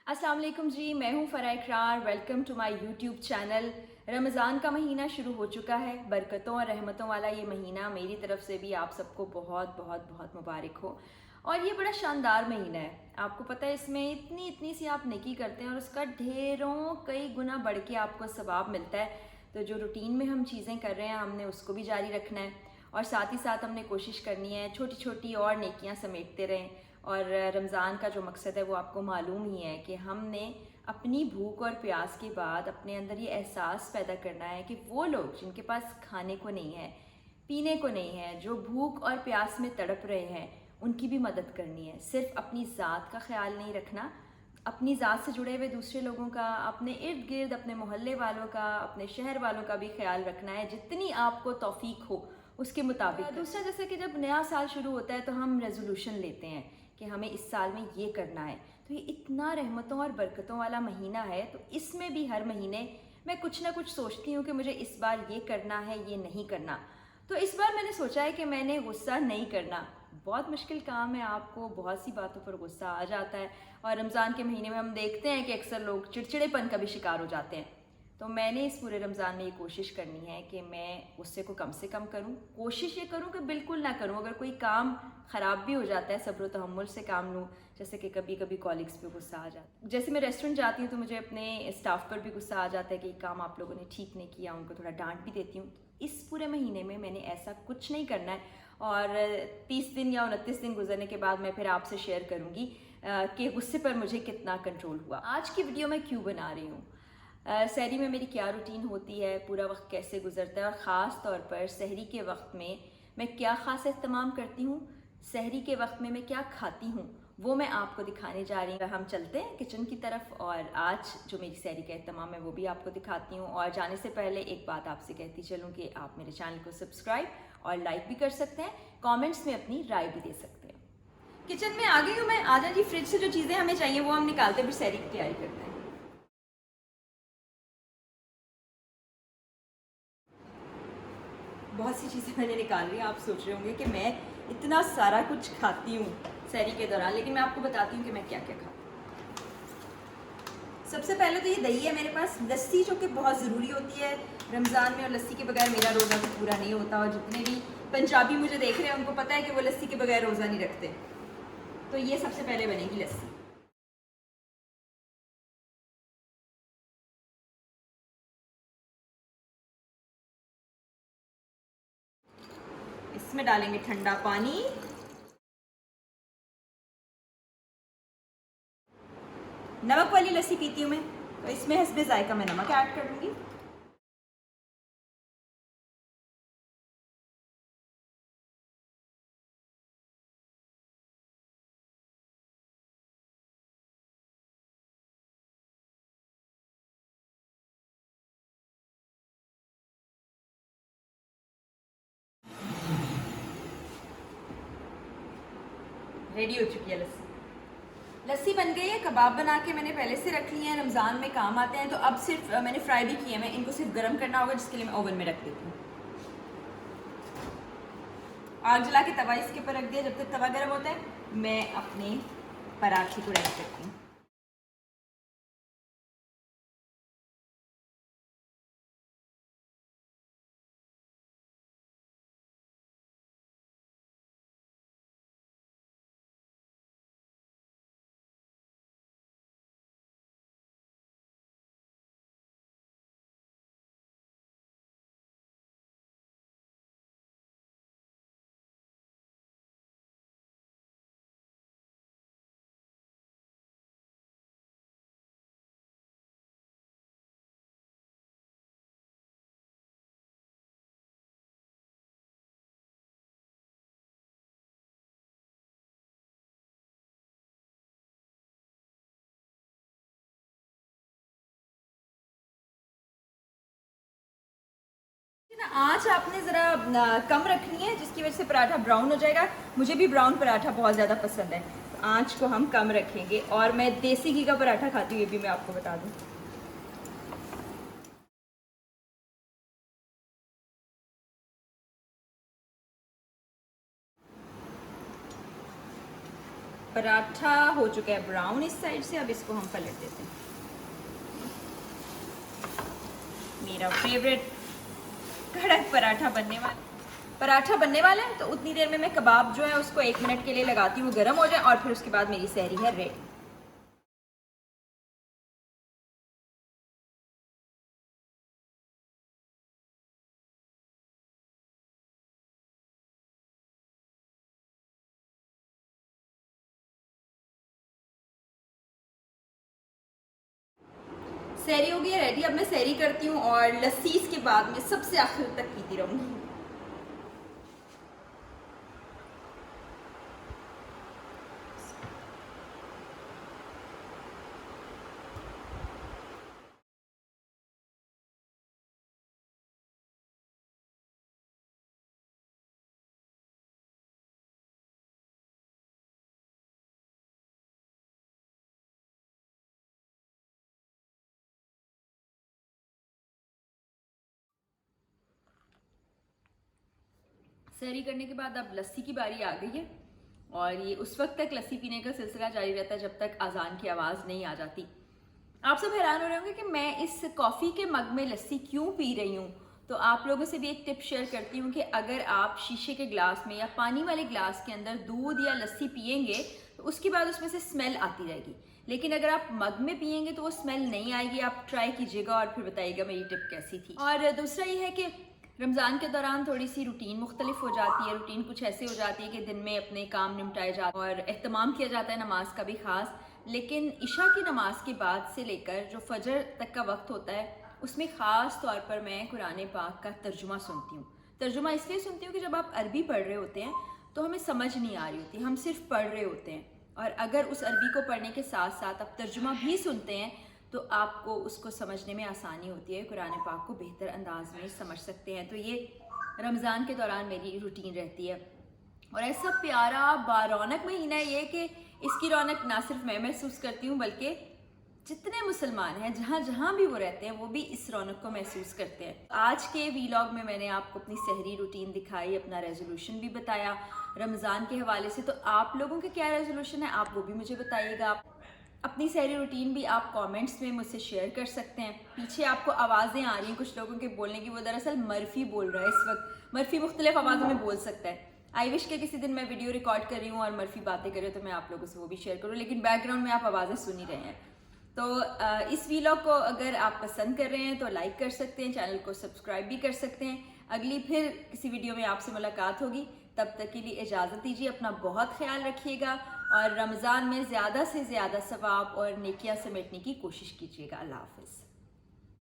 अस्सलाम वालेकुम जी, मैं हूँ Farah Iqrar. Welcome to my YouTube channel. Ramzan का महीना शुरू हो चुका है। बरकतों और रहमतों वाला ये महीना मेरी तरफ से भी आप सबको बहुत बहुत बहुत मुबारक हो। और ये बड़ा शानदार महीना है। आपको पता है इसमें इतनी इतनी सी आप नेकी करते हैं और उसका ढेरों कई गुना बढ़ के आपको सवाब मिलता है। तो जो रूटीन में हम चीज़ें कर रहे हैं हमने उसको भी जारी रखना है और साथ ही साथ हमने कोशिश करनी है छोटी छोटी और नेकियां समेटते रहें। और रमज़ान का जो मकसद है वो आपको मालूम ही है कि हमने अपनी भूख और प्यास के बाद अपने अंदर ये एहसास पैदा करना है कि वो लोग जिनके पास खाने को नहीं है, पीने को नहीं है, जो भूख और प्यास में तड़प रहे हैं, उनकी भी मदद करनी है। सिर्फ अपनी ज़ात का ख्याल नहीं रखना, अपनी ज़ात से जुड़े हुए दूसरे लोगों का, अपने इर्द गिर्द अपने मोहल्ले वालों का, अपने शहर वालों का भी ख्याल रखना है जितनी आपको तौफीक हो उसके मुताबिक। दूसरा, जैसे कि जब नया साल शुरू होता है तो हम रेजोल्यूशन लेते हैं कि हमें इस साल में ये करना है। तो ये इतना रहमतों और बरकतों वाला महीना है, तो इसमें भी हर महीने मैं कुछ ना कुछ सोचती हूँ कि मुझे इस बार ये करना है, ये नहीं करना। तो इस बार मैंने सोचा है कि मैंने गुस्सा नहीं करना। बहुत मुश्किल काम है, आपको बहुत सी बातों पर गुस्सा आ जाता है और रमज़ान के महीने में हम देखते हैं कि अक्सर लोग चिड़चिड़ेपन का भी शिकार हो जाते हैं। तो मैंने इस पूरे रमज़ान में ये कोशिश करनी है कि मैं गुस्से को कम से कम करूं। कोशिश ये करूं कि बिल्कुल ना करूं। अगर कोई काम ख़राब भी हो जाता है, सब्र तहम्मुल से काम लूं। जैसे कि कभी कभी कॉलिग्स पे गुस्सा आ जाता है। जैसे मैं रेस्टोरेंट जाती हूँ तो मुझे अपने स्टाफ पर भी गुस्सा आ जाता है कि काम आप लोगों ने ठीक नहीं किया, उनको थोड़ा डांट भी देती हूँ। इस पूरे महीने में मैंने ऐसा कुछ नहीं करना है और 30 दिन या 29 दिन गुजरने के बाद मैं फिर आपसे शेयर करूँगी कि गुस्से पर मुझे कितना कंट्रोल हुआ। आज की वीडियो मैं क्यों बना रही हूँ, सहरी में मेरी क्या रूटीन होती है, पूरा वक्त कैसे गुजरता है और ख़ास तौर पर सहरी के वक्त में मैं क्या ख़ास एहतमाम करती हूँ, सहरी के वक्त में मैं क्या खाती हूँ, वो मैं आपको दिखाने जा रही हूँ। हम चलते हैं किचन की तरफ और आज जो मेरी सहरी का एहतमाम है वो भी आपको दिखाती हूँ। और जाने से पहले एक बात आपसे कहती चलूँ कि आप मेरे चैनल को सब्सक्राइब और लाइक भी कर सकते हैं, कॉमेंट्स में अपनी राय भी दे सकते हैं। किचन में आ गई हूँ मैं। आ जाइए, फ्रिज से जो चीज़ें हमें चाहिए वो हम निकालते हैं, फिर सहरी की तैयारी करते हैं। बहुत सी चीज़ें मैंने निकाल ली। आप सोच रहे होंगे कि मैं इतना सारा कुछ खाती हूँ सहरी के दौरान, लेकिन मैं आपको बताती हूँ कि मैं क्या क्या खाती हूँ। सबसे पहले तो ये दही है मेरे पास, लस्सी जो कि बहुत ज़रूरी होती है रमज़ान में, और लस्सी के बगैर मेरा रोज़ा तो पूरा नहीं होता। और जितने भी पंजाबी मुझे देख रहे हैं उनको पता है कि वो लस्सी के बगैर रोज़ा नहीं रखते। तो ये सबसे पहले बनेगी लस्सी। इसमें डालेंगे ठंडा पानी। नमक वाली लस्सी पीती हूँ मैं, तो इसमें हस्बे जायका मैं नमक ऐड कर दूँगी। रेडी हो चुकी है लस्सी। लस्सी बन गई है। कबाब बना के मैंने पहले से रख लिए हैं, रमज़ान में काम आते हैं। तो अब सिर्फ मैंने फ्राई भी किए हैं, मैं इनको सिर्फ गर्म करना होगा, जिसके लिए मैं ओवन में रख देती हूँ। आग जला के तवा इसके ऊपर रख दिया। जब तक तवा गर्म होता है मैं अपने पराठे को रेडी करती हूँ। आँच आपने ज़रा कम रखनी है, जिसकी वजह से पराठा ब्राउन हो जाएगा। मुझे भी ब्राउन पराठा बहुत ज़्यादा पसंद है, तो आँच को हम कम रखेंगे। और मैं देसी घी का पराठा खाती हूँ, ये भी मैं आपको बता दूँ। पराठा हो चुका है ब्राउन इस साइड से, अब इसको हम पलट देते हैं। मेरा फेवरेट कड़क पराठा बनने वाला है। तो उतनी देर में मैं कबाब जो है उसको 1 मिनट के लिए लगाती हूँ, गर्म हो जाए, और फिर उसके बाद मेरी सहरी है रेडी। सहरी हो गई है रेडी। अब मैं सहरी करती हूँ और लस्सी इसके बाद में सबसे आखिर तक पीती रहूँगी। सहरी करने के बाद अब लस्सी की बारी आ गई है, और ये उस वक्त तक लस्सी पीने का सिलसिला जारी रहता है जब तक अजान की आवाज़ नहीं आ जाती। आप सब हैरान हो रहे होंगे कि मैं इस कॉफ़ी के मग में लस्सी क्यों पी रही हूँ। तो आप लोगों से भी एक टिप शेयर करती हूँ कि अगर आप शीशे के ग्लास में या पानी वाले ग्लास के अंदर दूध या लस्सी पियेंगे तो उसके बाद उसमें से स्मेल आती रहेगी, लेकिन अगर आप मग में पियेंगे तो वो स्मेल नहीं आएगी। आप ट्राई कीजिएगा और फिर बताइएगा मेरी टिप कैसी थी। और दूसरा ये है कि रमज़ान के दौरान थोड़ी सी रूटीन मुख्तलिफ हो जाती है। रूटीन कुछ ऐसे हो जाती है कि दिन में अपने काम निपटाए जाते हैं और एहतमाम किया जाता है नमाज का भी ख़ास, लेकिन इशा की नमाज के बाद से लेकर जो फजर तक का वक्त होता है उसमें ख़ास तौर पर मैं कुरान पाक का तर्जुमा सुनती हूँ। तर्जुमा इसलिए सुनती हूँ कि जब आप अरबी पढ़ रहे होते हैं तो हमें समझ नहीं आ रही होती, हम सिर्फ पढ़ रहे होते हैं, और अगर उस अरबी को पढ़ने के साथ साथ आप तर्जुमा भी सुनते हैं तो आपको उसको समझने में आसानी होती है, कुरान पाक को बेहतर अंदाज में समझ सकते हैं। तो ये रमज़ान के दौरान मेरी रूटीन रहती है। और ऐसा प्यारा बारौनक महीना है ये कि इसकी रौनक ना सिर्फ मैं महसूस करती हूँ बल्कि जितने मुसलमान हैं जहाँ जहाँ भी वो रहते हैं वो भी इस रौनक को महसूस करते हैं। आज के वीलॉग में मैंने आपको अपनी सहरी रूटीन दिखाई, अपना रेजोल्यूशन भी बताया रमज़ान के हवाले से। तो आप लोगों के क्या रेजोल्यूशन है आप वो भी मुझे बताइएगा। अपनी सहरी रूटीन भी आप कमेंट्स में मुझसे शेयर कर सकते हैं। पीछे आपको आवाज़ें आ रही हैं कुछ लोगों के बोलने की, वो दरअसल मर्फ़ी बोल रहा है इस वक्त। मर्फ़ी मुख्तलिफ आवाज़ों में बोल सकता है। आई विश के किसी दिन मैं वीडियो रिकॉर्ड कर रही हूँ और मर्फ़ी बातें कर रही हूँ तो मैं आप लोगों से वो भी शेयर करूँ, लेकिन बैकग्राउंड में आप आवाज़ें सुन ही रहे हैं। तो इस वीलॉग को अगर आप पसंद कर रहे हैं तो लाइक कर सकते हैं, चैनल को सब्सक्राइब भी कर सकते हैं। अगली फिर किसी वीडियो में आपसे मुलाकात होगी, तब तक के लिए इजाज़त दीजिए। अपना बहुत ख्याल रखिएगा और रमज़ान में ज़्यादा से ज़्यादा सवाब और नेकियां समेटने की कोशिश कीजिएगा। अल्लाह हाफ़िज़।